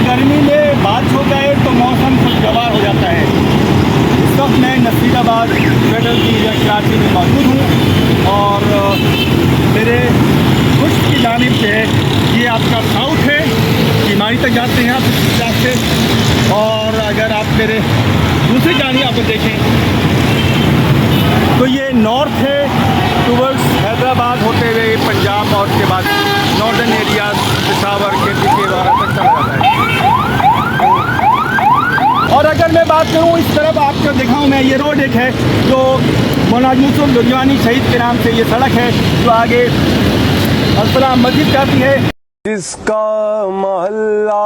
गर्मी में बारिश हो जाए तो मौसम खुशगवार हो जाता है। इस वक्त मैं नसीराबाद फेडरल एरिया कराची में मौजूद हूँ और मेरे पुष्ट की जानिब से ये आपका साउथ है, बीमारी तक जाते हैं आप इस रास्ते। और अगर आप मेरे दूसरी जानिब आप देखें तो ये नॉर्थ है, टूवर्ड्स हैदराबाद होते हुए पंजाब और उसके बाद नॉर्दर्न एरिया पेशावर के पीछे तक चला जाता है। और अगर मैं बात करूँ इस तरफ आपको दिखाऊँ मैं, ये रोड एक है जो मौलाना यूसुफ दुरजवानी शहीद के नाम से ये सड़क है जो आगे अल-फलाह मस्जिद जाती है। जिसका मोहल्ला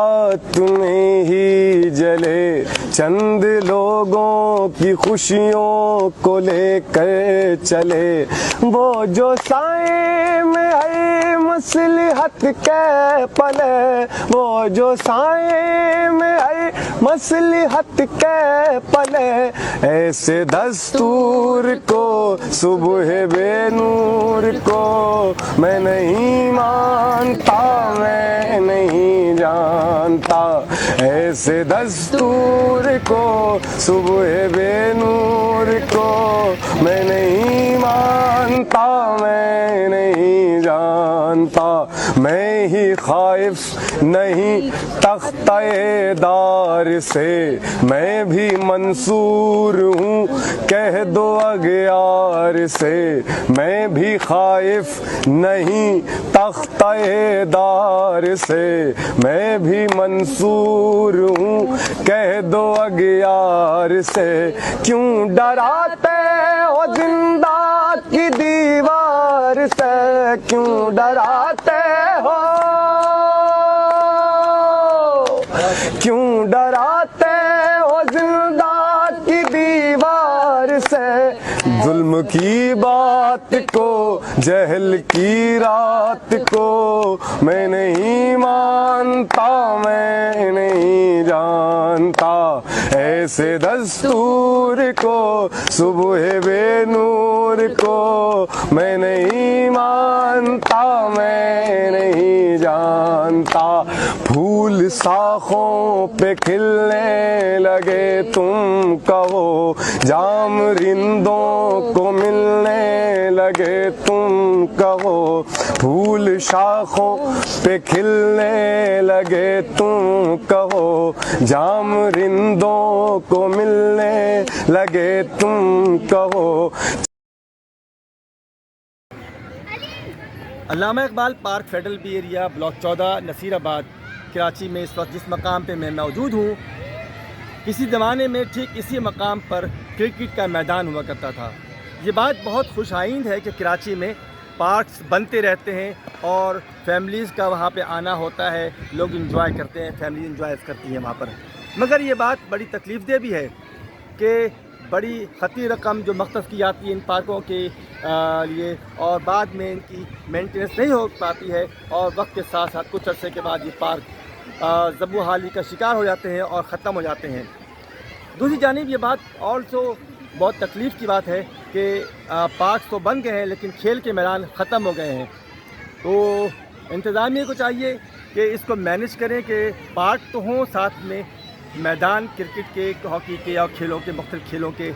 तुम्हें ही जले, चंद लोगों की खुशियों को लेकर चले, वो जो साए में है मसलहत के पले, वो जो साए में है मसलहत के पले, ऐसे दस्तूर को सुबह बेनूर को मैं नहीं मानता, मैं नहीं जानता, ऐसे दस्तूर को सुबह बेनूर को मैं नहीं मानता, मैं नहीं जानता। मैं ही खाइफ नहीं तख्ते दार से, मैं भी मंसूर हूँ कह दो अगयार से, मैं भी खाइफ नहीं तख्ते दार से, मैं भी मंसूर हूँ कह दो अगयार से। क्यों डराते हो जिंदा की दीवार से, क्यों डराते हो, क्यों डराते हो जिंदा की दीवार से। जुल्म की बात को, जहल की रात को मैं नहीं मानता, मैं नहीं जानता, ऐसे दस्तूर को सुबह बेनूर को मैं नहीं मानता, मैं नहीं जानता। फूल शाखों पे खिलने लगे तुम कहो, जाम रिंदों को मिलने लगे तुम कहो, फूल शाखों पे खिलने लगे तुम कहो, जाम रिंदों को मिलने लगे तुम कहो। Allama Iqbal park federal B area block 14 Nasirabad Karachi में इस वक्त जिस मकाम पे मैं मौजूद हूँ, किसी ज़माने में ठीक इसी मकाम पर क्रिकेट का मैदान हुआ करता था। ये बात बहुत खुश आइंद है कि कराची में पार्क्स बनते रहते हैं और फैमिलीज़ का वहाँ पे आना होता है, लोग इंजॉय करते हैं, फैमिली इंजॉय करती है वहाँ पर। मगर ये बात बड़ी तकलीफ़ दे भी है कि बड़ी खती रकम जो मख्तस की जाती है इन पार्कों के लिए और बाद में इनकी मेंटेनेंस नहीं हो पाती है और वक्त के साथ साथ कुछ अरसे के बाद ये पार्क ज़ब्बो हाली का शिकार हो जाते हैं और ख़त्म हो जाते हैं। दूसरी जानिब ये बात ऑल्सो बहुत तकलीफ़ की बात है कि पार्क तो बन गए हैं लेकिन खेल के मैदान ख़त्म हो गए हैं। तो इंतज़ामिया को चाहिए कि इसको मैनेज करें कि पार्क तो हों, साथ में मैदान क्रिकेट के, हॉकी के और खेलों के, मुख्तलिफ़ खेलों के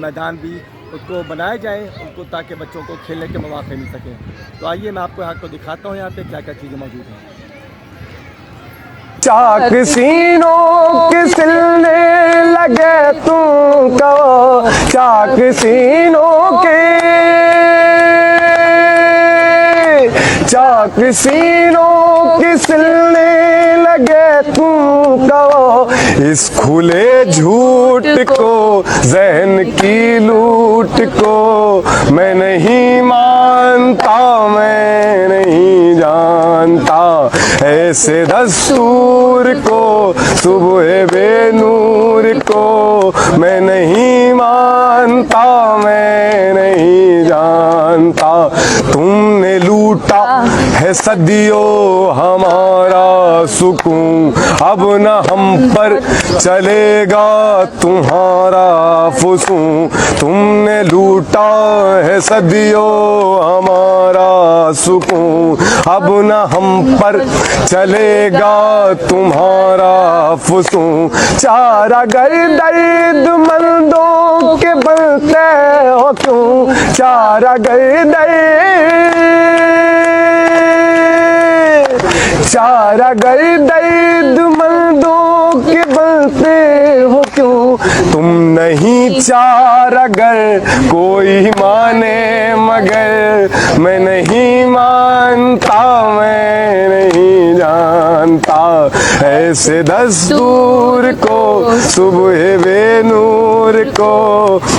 मैदान भी उसको बनाए जाएँ उनको, ताकि बच्चों को खेलने के मौके मिल सकें। तो आइए मैं आपको यहाँ को दिखाता हूँ यहाँ पे क्या क्या चीज़ें मौजूद हैं। चाक सीनों के सिलने लगे तुमको, चाक सीनों के, चाक सीनों के सिलने लगे तुमको, इस खुले झूठ को, जहन की लूट को मैं नहीं मानता, मैं नहीं जानता, ऐसे दस्तूर को सुबह बेनूर को मैं नहीं मानता, मैं नहीं जानता। तुमने लूटा है सदियों हमारा सुकून, अब न हम पर चलेगा तुम्हारा फुसूं। तुमने लूटा है सदियों हमारा सुकून, अब न हम पर चलेगा तुम्हारा अफसूं चारा गर दर्द मंदों के बनते हो क्यों चारा गर दर्द मंदों के बनते हो क्यों तुम नहीं चारा गर कोई माने मगर मैं नहीं मानता मैं नहीं जानता ऐसे दस्तूर को सुबह बेनूर को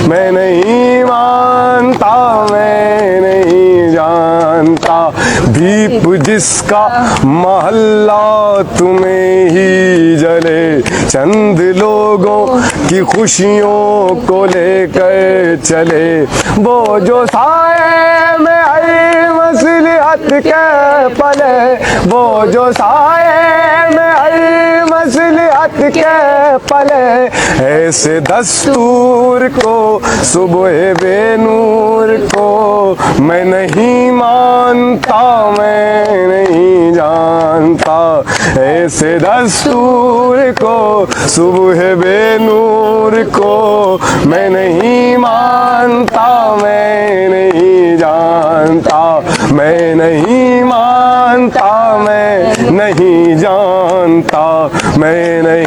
मैं नहीं मानता मैं नहीं जानता दीप जिसका महल्ला तुम्हें ही जले चंद लोगों की खुशियों को लेकर चले वो जो साए में हर मसलहत के पले वो जो साए में हर मसलहत के पले ऐसे दस्तूर को सुबह बेनूर को मैं नहीं मानता मैं नहीं जानता ऐसे दस्तूर को सुबह बेनूर को मैं नहीं मानता मैं नहीं जानता मैं नहीं मानता मैं नहीं जानता मैं नहीं